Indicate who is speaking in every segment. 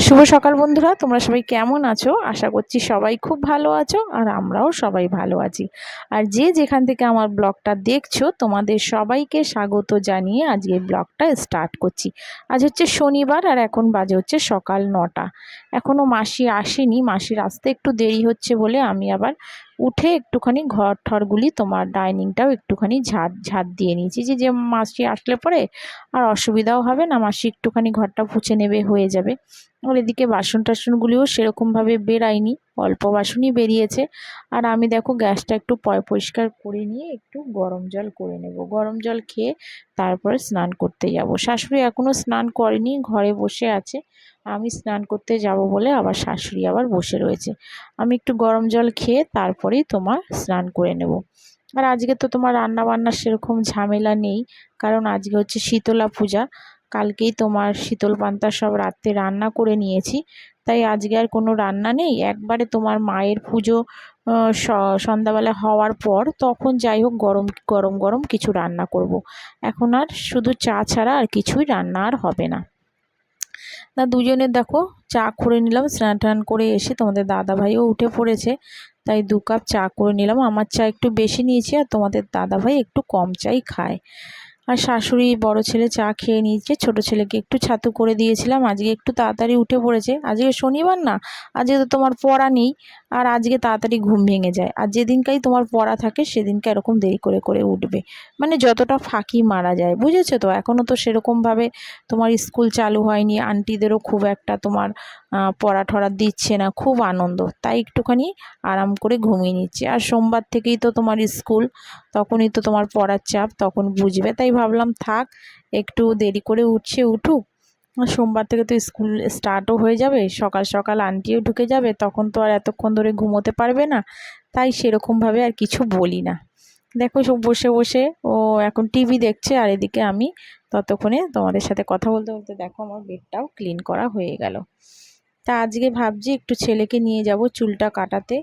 Speaker 1: শুভ সকাল বন্ধুরা, তোমরা সবাই কেমন আছো? আশা করছি সবাই খুব ভালো আছো আর আমরাও সবাই ভালো আছি। আর যে যেখান থেকে আমার ব্লগটা দেখছো তোমাদের সবাইকে স্বাগত জানিয়ে আজকে ব্লগটা স্টার্ট করছি। আজ হচ্ছে শনিবার আর এখন বাজে হচ্ছে সকাল 9টা। এখনও মাসি আসেনি, মাসির আসতে একটু দেরি হচ্ছে বলে আমি আবার উঠে একটুখানি ঘর ঠরগুলি তোমার ডাইনিংটাও একটুখানি ঝাড় দিয়ে নিয়েছি, যে মাসি আসলে পরে আর অসুবিধাও হবে না, মাসি একটুখানি ঘরটা মুছে নেবে, হয়ে যাবে। আর এদিকে বাসন টাসনগুলিও সেরকমভাবে বেরায়নি, অল্প বাসনই বেরিয়েছে। আর আমি দেখো গ্যাসটা একটু পরিষ্কার করে নিয়ে একটু গরম জল করে নেব, গরম জল খেয়ে তারপরে স্নান করতে যাব। শাশুড়ি এখনও স্নান করেনি, ঘরে বসে আছে। আমি স্নান করতে যাব বলে আবার শাশুড়ি আবার বসে রয়েছে। আমি একটু গরম জল খেয়ে তারপরেই তোমার স্নান করে নেব। আর আজকে তো তোমার রান্না বান্নার সেরকম ঝামেলা নেই, কারণ আজকে হচ্ছে শীতলা পূজা। কালকেই তোমার শীতল পান্তা সব রাত্রে রান্না করে নিয়েছি, তাই আজকে আর কোনো রান্না নেই। একবারে তোমার মায়ের পুজো সন্ধ্যাবেলা হওয়ার পর তখন যাই হোক গরম গরম গরম কিছু রান্না করব। এখন আর শুধু চা ছাড়া আর কিছুই রান্না আর হবে না। না, দুজনে দেখো চা করে নিলাম, স্নান টান করে এসে তোমাদের দাদা ভাইও উঠে পড়েছে, তাই 2 কাপ চা করে নিলাম। আমার চা একটু বেশি নিয়েছি আর তোমাদের দাদা ভাই একটু কম চাই খায়। আর শাশুড়ি বড় ছেলে চা খেয়ে নিয়েছে, ছোট ছেলেকে একটু ছাতু করে দিয়েছিলাম। আজকে একটু তাড়াতাড়ি উঠে পড়েছে, আজকে শনিবার না, আজকে তো তোমার পড়া নেই, আর আজকে তাড়াতাড়ি ঘুম ভেঙে যায়। আর যেদিনকাই তোমার পড়া থাকে সেদিনকে এরকম দেরি করে করে উঠবে, মানে যতটা ফাঁকি মারা যায়, বুঝেছো তো। এখনও তো সেরকমভাবে তোমার স্কুল চালু হয়নি, আন্টিদেরও খুব একটা তোমার পড়া ঠড়া দিচ্ছে না, খুব আনন্দ, তাই একটুখানি আরাম করে ঘুমিয়ে নিচ্ছে। আর সোমবার থেকেই তো তোমার স্কুল, তখনই তো তোমার পড়ার চাপ, তখন বুঝবে। তাই ভাবলাম থাক, একটু দেরি করে উঠছে, উঠুক। সোমবার থেকে তো স্কুল স্টার্টও হয়ে যাবে, সকাল সকাল আন্টিও ঢুকে যাবে, তখন তো আর এতক্ষণ ধরে ঘুমোতে পারবে না। তাই সেরকমভাবে আর কিছু বলি না। দেখো সব বসে বসে ও এখন টিভি দেখছে, আর এদিকে আমি ততক্ষণে তোমাদের সাথে কথা বলতে বলতে দেখো আমার বেডটাও ক্লিন করা হয়ে গেল। তা আজকে ভাবছি একটু ছেলেকে নিয়ে যাব চুলটা কাটাতে।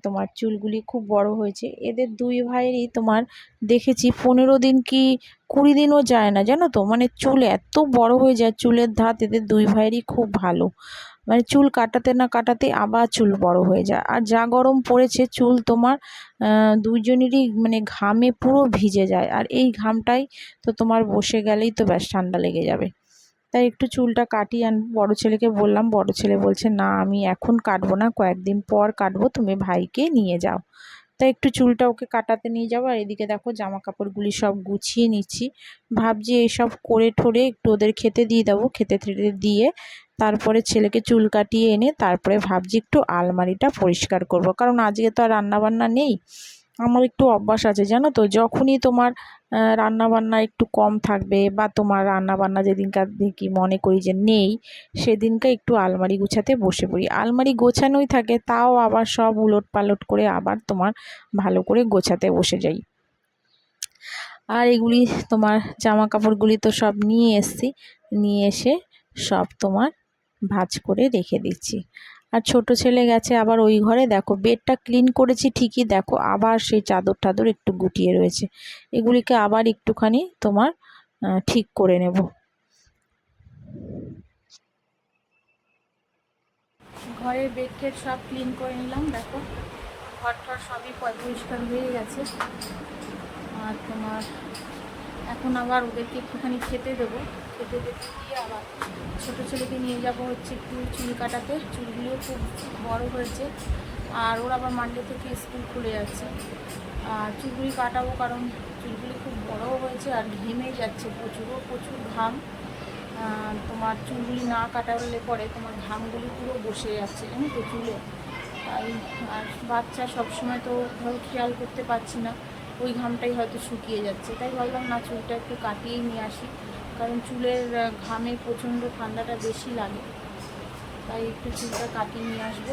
Speaker 1: তোমার চুলগুলি খুব বড় হয়েছে এদের 2 ভাইয়েরই, তোমার দেখেছি 15 দিন কি 20 দিনও যায় না, জানো তো, মানে চুল এত বড় হয়ে যায়, চুলের ধাত এদের 2 ভাইয়েরই খুব ভালো। মানে চুল কাটাতে না কাটাতে আবার চুল বড় হয়ে যায়। আর যা গরম পড়েছে চুল তোমার দুইজনেরই মানে ঘামে পুরো ভিজে যায়, আর এই ঘামটাই তো তোমার বসে গেলেই তো ব্যাস ঠান্ডা লেগে যাবে। তাই একটু চুলটা কাটিয়ে আনবো। বড় ছেলেকে বললাম, বড় ছেলে বলছে না আমি এখন কাটবো না, কয়েকদিন পর কাটবো, তুমি ভাইকে নিয়ে যাও। তাই একটু চুলটা ওকে কাটাতে নিয়ে যাবো। আর এদিকে দেখো জামা কাপড়গুলি সব গুছিয়ে নিচ্ছি, ভাবছি এইসব করে ঠোরে একটু ওদের খেতে দিয়ে দেবো, খেতে ঠেতে দিয়ে তারপরে ছেলেকে চুল কাটিয়ে এনে তারপরে ভাবছি একটু আলমারিটা পরিষ্কার করব, কারণ আজকে তো আর রান্নাবান্না নেই। আমার একটু অভ্যাস আছে জানো তো, যখনই তোমার রান্নাবান্না একটু কম থাকবে বা তোমার রান্নাবান্না যেদিনকার দেখি মনে করি যে নেই, সেদিনকে একটু আলমারি গুছাতে বসে পড়ি। আলমারি গোছানোই থাকে, তাও আবার সব উলট পালট করে আবার তোমার ভালো করে গোছাতে বসে যাই। আর এগুলি তোমার জামা কাপড়গুলি তো সব নিয়ে এসছি, নিয়ে এসে সব তোমার ভাঁজ করে রেখে দিচ্ছি। আর ছোট ছেলে গেছে আবার ওই ঘরে, দেখো বেডটা ক্লিন করেছি ঠিকই, দেখো আবার সেই চাদর টাদর একটু গুটিয়ে রয়েছে, এগুলিকে আবার একটুখানি তোমার ঠিক করে নেব। ঘরের বেড টেড সব ক্লিন করে নিলাম, দেখো ঘর টর সবই পরিষ্কার হয়ে গেছে। আর তোমার এখন আবার ওদেরকে একটুখানি খেতে দেবো, খেতে দেখে দিয়ে আবার ছোটো ছেলেকে নিয়ে যাব হচ্ছে একটু চুল কাটাতে, চুলগুলিও খুব বড় হয়েছে। আর ওর আবার মানডে থেকে স্কুল খুলে যাচ্ছে, আর চুলগুলি কাটাবো, কারণ চুলগুলি খুব বড়ও হয়েছে আর ঘেমে যাচ্ছে, প্রচুর ঘাম। তোমার চুলগুলি না কাটালে পরে তোমার ঘামগুলি পুরো বসে যাচ্ছে জানো তো চুলে। তাই আর বাচ্চা সবসময় তো ধরো খেয়াল করতে পারছি না, ওই ঘামটাই হয়তো শুকিয়ে যাচ্ছে, তাই ভাবলাম না চুলটা একটু কাটিয়েই নিয়ে আসি, কারণ চুলের ঘামে প্রচণ্ড ঠান্ডাটা বেশি লাগে, তাই একটু চুলটা কাটিয়ে নিয়ে আসবো।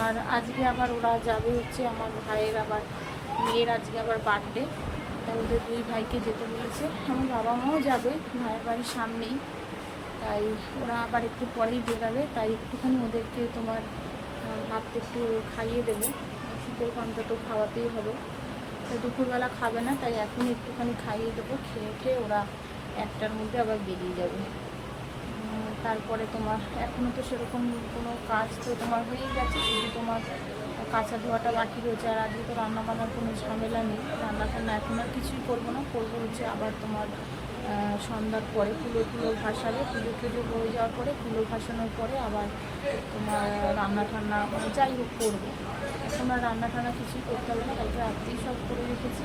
Speaker 1: আর আজকে আবার ওরা যাবে হচ্ছে আমার ভাইয়ের আবার মেয়ের আজকে আবার বার্থডে, তাই ওদের 2 ভাইকে যেতে বলেছে, আমার বাবা মাও যাবে, ভাইয়ের বাড়ির সামনেই, তাই ওরা আবার একটু পরেই বেরাবে, তাই একটুখানি ওদেরকে তোমার ভাতটা একটু খাইয়ে দেবো, শীতের পান্তা তো খাওয়াতেই হবে। তো দুপুরবেলা খাবে না, তাই এখন একটুখানি খাইয়ে দেবো, খেয়ে ওরা 1টার মধ্যে আবার বেরিয়ে যাবে। তারপরে তোমার এখনও তো সেরকম কোনো কাজ তো তোমার হয়েই গেছে, শুধু তোমার কাঁচা ধোয়াটা বাকি রয়েছে। আর আজকে তো রান্নাবান্নার কোনো ঝামেলা নেই, রান্না টান্না এখন আর কিছুই করবো না, করবো হচ্ছে আবার তোমার সন্ধ্যার পরে কুলো ভাসাবে, পুজো হয়ে যাওয়ার পরে কুলো ভাসানোর পরে আবার তোমার রান্না ঠান্না মানে যাই হোক করবো। এখন আর রান্না টান্না কিছুই করতে হবে না, কালকে রাত্রেই সব করে রেখেছি।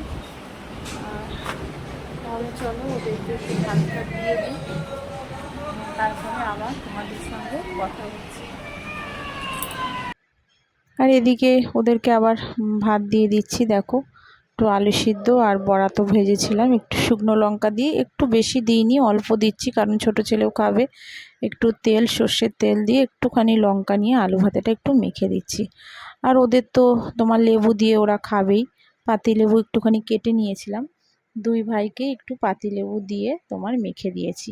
Speaker 1: তাহলে চলো ওদেরকে একটু ভাত দিয়ে দিই, তারপরে আবার তোমাদের সঙ্গে কথা হচ্ছে। আর এদিকে ওদেরকে আবার ভাত দিয়ে দিচ্ছি। দেখো একটু আলু সিদ্ধ আর বড়া তো ভেজেছিলাম, একটু শুকনো লঙ্কা দিয়ে, একটু বেশি দিইনি, অল্প দিচ্ছি কারণ ছোট ছেলেও খাবে। একটু তেল, সর্ষের তেল দিয়ে একটুখানি লঙ্কা নিয়ে আলু ভাতেটা একটু মেখে দিচ্ছি। আর ওদের তো তোমার লেবু দিয়ে ওরা খাবেই, পাতিলেবু একটুখানি কেটে নিয়েছিলাম, দুই ভাইকে একটু পাতিলেবু দিয়ে তোমার মেখে দিয়েছি।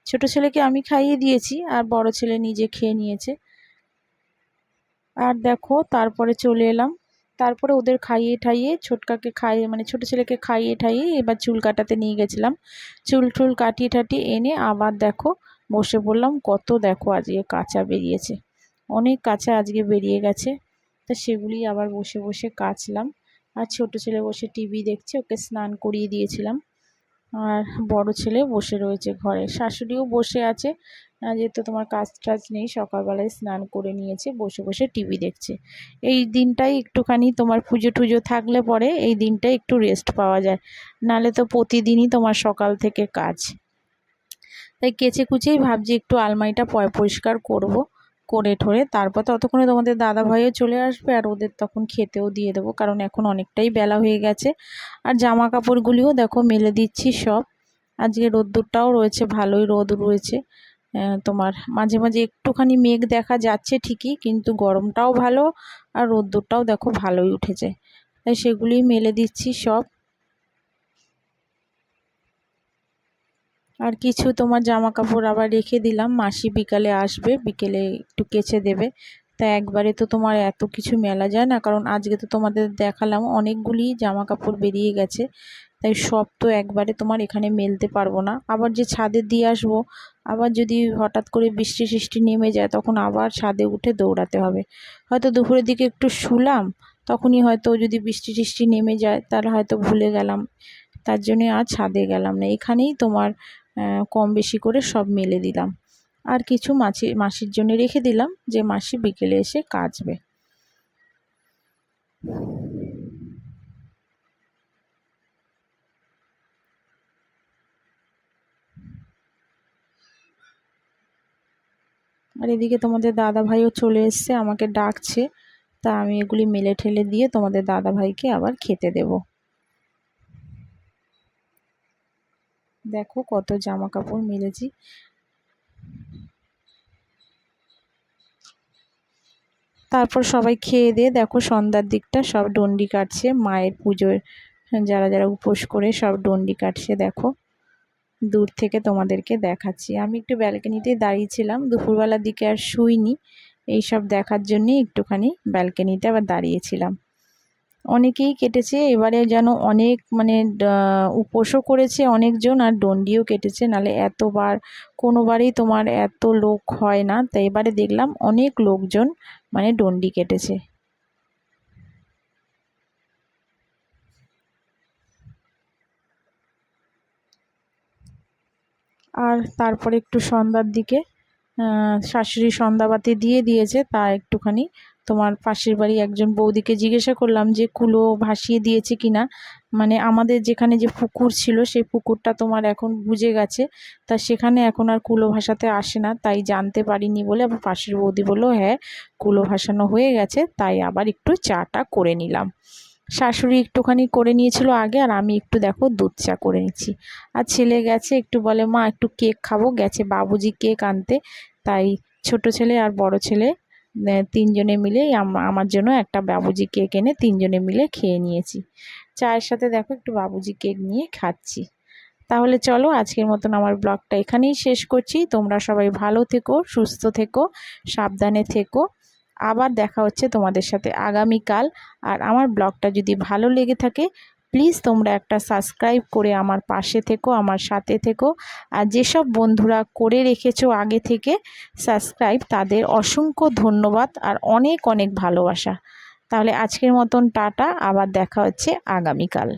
Speaker 1: ছোট ছেলেকে আমি খাইয়ে দিয়েছি আর বড় ছেলে নিজে খেয়ে নিয়েছে। আর দেখো তারপরে চলে এলাম, তারপরে ওদের খাইয়ে ঠাইয়ে ছোটকাকে খাইয়ে মানে ছোট ছেলেকে খাইয়ে ঠাইয়ে এবার চুল কাটাতে নিয়ে গেছিলাম। চুল টুল কাটিয়ে টাটিয়ে এনে আবার দেখো বসে পড়লাম। কত দেখো আজকে কাঁচা বেরিয়েছে, অনেক কাঁচা আজকে বেরিয়ে গেছে, তা সেগুলি আবার বসে বসে কাচলাম। আর ছোট ছেলে বসে টিভি দেখছে, ওকে স্নান করিয়ে দিয়েছিলাম। আর বড় ছেলে বসে রয়েছে ঘরে, শাশুড়িও বসে আছে, যেহেতু তোমার কাজ টাজ নেই, সকালবেলায় স্নান করে নিয়েছে, বসে বসে টিভি দেখছে। এই দিনটাই একটুখানি তোমার পুজো টুজো থাকলে পরে এই দিনটাই একটু রেস্ট পাওয়া যায়, নালে তো প্রতিদিনই তোমার সকাল থেকে কাজ। তাই কেচে কুচেই ভাবছি একটু আলমারিটা পরিষ্কার করব, করে ঠোরে তারপর ততক্ষণে তোমাদের দাদা ভাইও চলে আসবে আর ওদের তখন খেতেও দিয়ে দেবো, কারণ এখন অনেকটাই বেলা হয়ে গেছে। আর জামা কাপড়গুলিও দেখো মেলে দিচ্ছি সব। আজকে রোদ্দুরটাও রয়েছে, ভালোই রোদ রয়েছে। তোমার মাঝে মাঝে একটুখানি মেঘ দেখা যাচ্ছে ঠিকই, কিন্তু গরমটাও ভালো আর রোদ্দুরটাও দেখো ভালোই উঠেছে, তাই সেগুলি মেলে দিচ্ছি সব। আর কিছু তোমার জামা কাপড় আবার রেখে দিলাম, মাসি বিকালে আসবে, বিকেলে একটু কেচে দেবে। তা একবারে তো তোমার এত কিছু মেলা যায় না, কারণ আজকে তো তোমাদের দেখালাম অনেকগুলি জামা কাপড় বেরিয়ে গেছে, তাই সব তো একবারে তোমার এখানে মেলতে পারবো না। আবার যে ছাদে দিয়ে আসবো, আবার যদি হঠাৎ করে বৃষ্টি সৃষ্টি নেমে যায় তখন আবার ছাদে উঠে দৌড়াতে হবে। হয়তো দুপুরের দিকে একটু শুলাম, তখনই হয়তো যদি বৃষ্টি টিষ্টি নেমে যায় তাহলে হয়তো ভুলে গেলাম, তার জন্যে আর ছাদে গেলাম না, এখানেই তোমার কম বেশি করে সব মেলে দিলাম। আর কিছু মাসির জন্য রেখে দিলাম, যে মাসি বিকেলে এসে কাচবে। আর এদিকে তোমাদের দাদা ভাইও চলে এসছে, আমাকে ডাকছে, তা আমি এগুলি মেলে ঠেলে দিয়ে তোমাদের দাদা ভাইকে আবার খেতে দেব। দেখো কত জামা কাপড় মেলেছি। তারপর সবাই খেয়ে দিয়ে দেখো সন্ধ্যার দিকটা সব ডন্ডি কাটছে, মায়ের পুজোর যারা যারা উপোস করে সব ডন্ডি কাটছে। দেখো দূর থেকে তোমাদেরকে দেখাচ্ছি, আমি একটু ব্যালকনিতে দাঁড়িয়েছিলাম, দুপুরবেলার দিকে আর শুইনি, এইসব দেখার জন্যে একটুখানি ব্যালকনিতে আবার দাঁড়িয়েছিলাম। অনেকেই কেটেছে এবারে, যেন অনেক মানে উপোসও করেছে অনেকজন আর ডন্ডিও কেটেছে, নালে এতবার কোনোবারই তোমার এত লোক হয় না, তাই এবারে দেখলাম অনেক লোকজন মানে ডন্ডি কেটেছে। আর তারপরে একটু সন্ধ্যার দিকে শাশুড়ি সন্ধ্যাবাতি দিয়ে দিয়েছে, তা একটুখানি তোমার পাশের বাড়ি একজন বৌদিকে জিজ্ঞাসা করলাম যে কুলো ভাসিয়ে দিয়েছে কিনা, মানে আমাদের যেখানে যে পুকুর ছিল সেই পুকুরটা তোমার এখন বুজে গেছে, তা সেখানে এখন আর কুলো ভাসাতে আসে না, তাই জানতে পারিনি বলে আবার পাশের বৌদি বললো হ্যাঁ কুলো ভাসানো হয়ে গেছে, তাই আবার একটু চাটা করে নিলাম। শাশুড়ি একটুখানি করে নিয়েছিল আগে, আর আমি একটু দেখো দুধ চা করে নিচ্ছি। আর ছেলে গেছে একটু, বলে মা একটু কেক খাবো, গেছে বাবুজি কেক আনতে, তাই ছোট ছেলে আর বড় ছেলে তিনজনে মিলে আমার জন্য একটা বাবুজি কেক এনে তিনজনে মিলে খেয়ে নিয়েছি। চায়ের সাথে দেখো একটু বাবুজি কেক নিয়ে খাচ্ছি। তাহলে চলো আজকের মতন আমার ব্লগটা এখানেই শেষ করছি। তোমরা সবাই ভালো থেকো, সুস্থ থেকো, সাবধানে থেকো। আবার দেখা হচ্ছে তোমাদের সাথে আগামীকাল। আর আমার ব্লগটা যদি ভালো লেগে থাকে প্লিজ তোমরা একটা সাবস্ক্রাইব করে আমার পাশে থেকো, আমার সাথে থেকো। আর যেসব বন্ধুরা করে রেখেছো আগে থেকে সাবস্ক্রাইব, তাদের অসংখ্য ধন্যবাদ আর অনেক অনেক ভালোবাসা। তাহলে আজকের মতন টাটা, আবার দেখা হচ্ছে আগামীকাল।